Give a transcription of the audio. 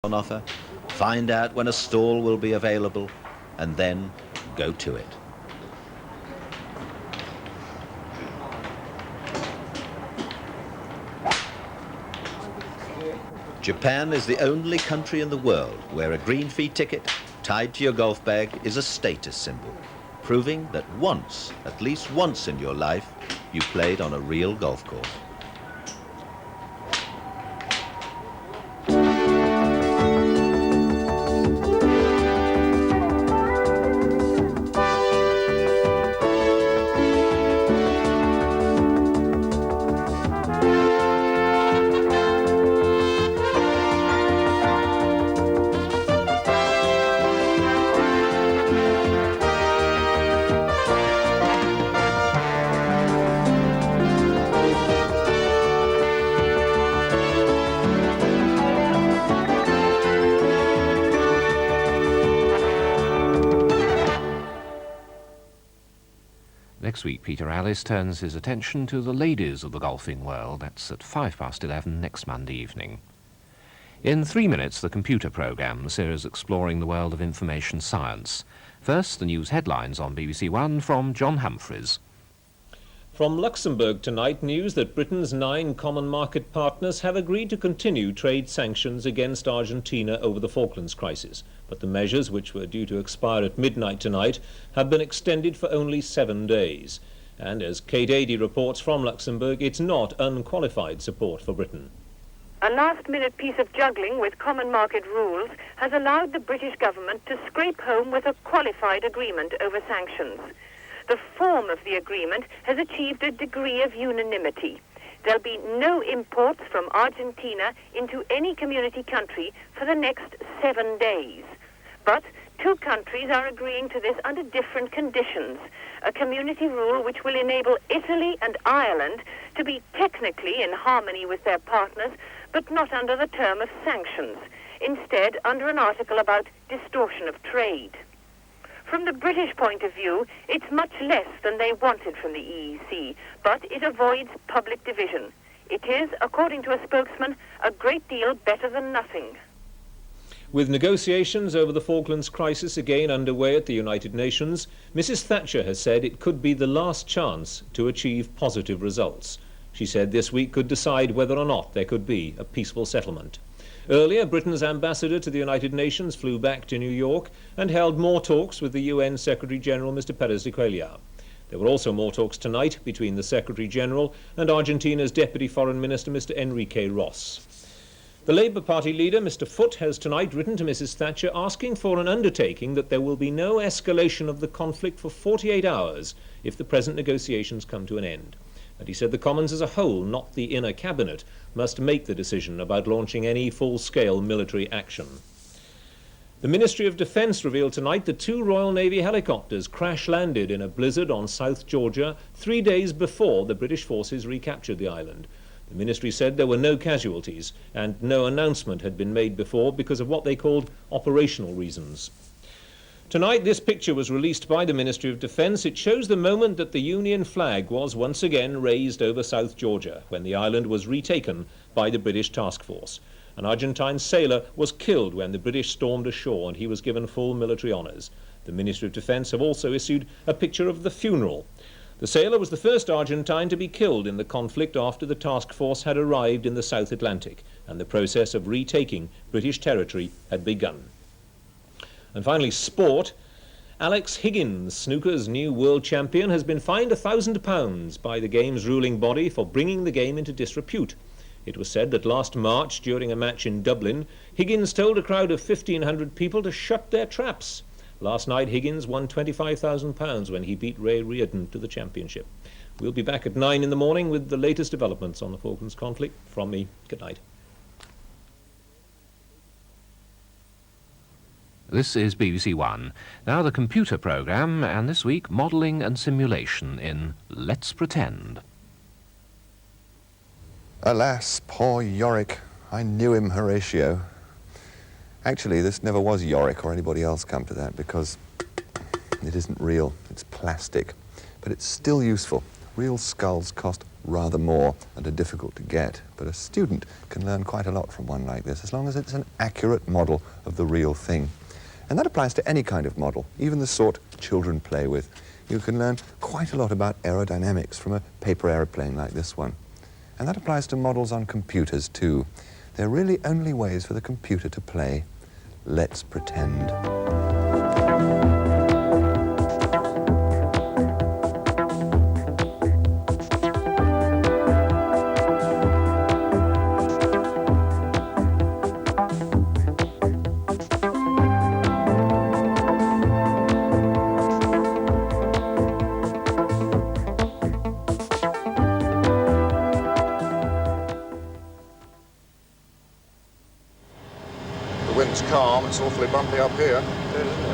on offer, find out when a stall will be available, and then go to it. Japan is the only country in the world where a green fee ticket tied to your golf bag is a status symbol, proving that once, at least once in your life, you played on a real golf course. Next week, Peter Alice turns his attention to the ladies of the golfing world. That's at 11:05 next Monday evening. In 3 minutes, the computer programme, the series exploring the world of information science. First, the news headlines on BBC1 from John Humphreys. From Luxembourg tonight, news that Britain's 9 common market partners have agreed to continue trade sanctions against Argentina over the Falklands crisis. But the measures, which were due to expire at midnight tonight, have been extended for only 7 days. And as Kate Adey reports from Luxembourg, it's not unqualified support for Britain. A last-minute piece of juggling with common market rules has allowed the British government to scrape home with a qualified agreement over sanctions. The form of the agreement has achieved a degree of unanimity. There'll be no imports from Argentina into any community country for the next 7 days. But 2 countries are agreeing to this under different conditions. A community rule which will enable Italy and Ireland to be technically in harmony with their partners, but not under the term of sanctions. Instead, under an article about distortion of trade. From the British point of view, it's much less than they wanted from the EEC, but it avoids public division. It is, according to a spokesman, a great deal better than nothing. With negotiations over the Falklands crisis again underway at the United Nations, Mrs. Thatcher has said it could be the last chance to achieve positive results. She said this week could decide whether or not there could be a peaceful settlement. Earlier, Britain's ambassador to the United Nations flew back to New York and held more talks with the UN Secretary-General, Mr. Pérez de Cuéllar. There were also more talks tonight between the Secretary-General and Argentina's Deputy Foreign Minister, Mr. Enrique Ross. The Labour Party leader, Mr. Foote, has tonight written to Mrs. Thatcher asking for an undertaking that there will be no escalation of the conflict for 48 hours if the present negotiations come to an end. And he said the Commons as a whole, not the inner cabinet, must make the decision about launching any full-scale military action. The Ministry of Defence revealed tonight that 2 Royal Navy helicopters crash-landed in a blizzard on South Georgia 3 days before the British forces recaptured the island. The ministry said there were no casualties and no announcement had been made before because of what they called operational reasons. Tonight, this picture was released by the Ministry of Defence. It shows the moment that the Union flag was once again raised over South Georgia when the island was retaken by the British task force. An Argentine sailor was killed when the British stormed ashore and he was given full military honours. The Ministry of Defence have also issued a picture of the funeral. The sailor was the first Argentine to be killed in the conflict after the task force had arrived in the South Atlantic and the process of retaking British territory had begun. And finally, sport. Alex Higgins, snooker's new world champion, has been fined £1,000 by the game's ruling body for bringing the game into disrepute. It was said that last March, during a match in Dublin, Higgins told a crowd of 1,500 people to shut their traps. Last night, Higgins won £25,000 when he beat Ray Reardon to the championship. We'll be back at 9 in the morning with the latest developments on the Falklands conflict. From me, good night. This is BBC1. Now the computer programme, and this week modelling and simulation in Let's Pretend. Alas, poor Yorick. I knew him, Horatio. Actually, this never was Yorick or anybody else come to that because it isn't real. It's plastic. But it's still useful. Real skulls cost rather more and are difficult to get, but a student can learn quite a lot from one like this as long as it's an accurate model of the real thing. And that applies to any kind of model, even the sort children play with. You can learn quite a lot about aerodynamics from a paper aeroplane like this one. And that applies to models on computers too. They're really only ways for the computer to play Let's Pretend. The wind's calm, it's awfully bumpy up here. It is, isn't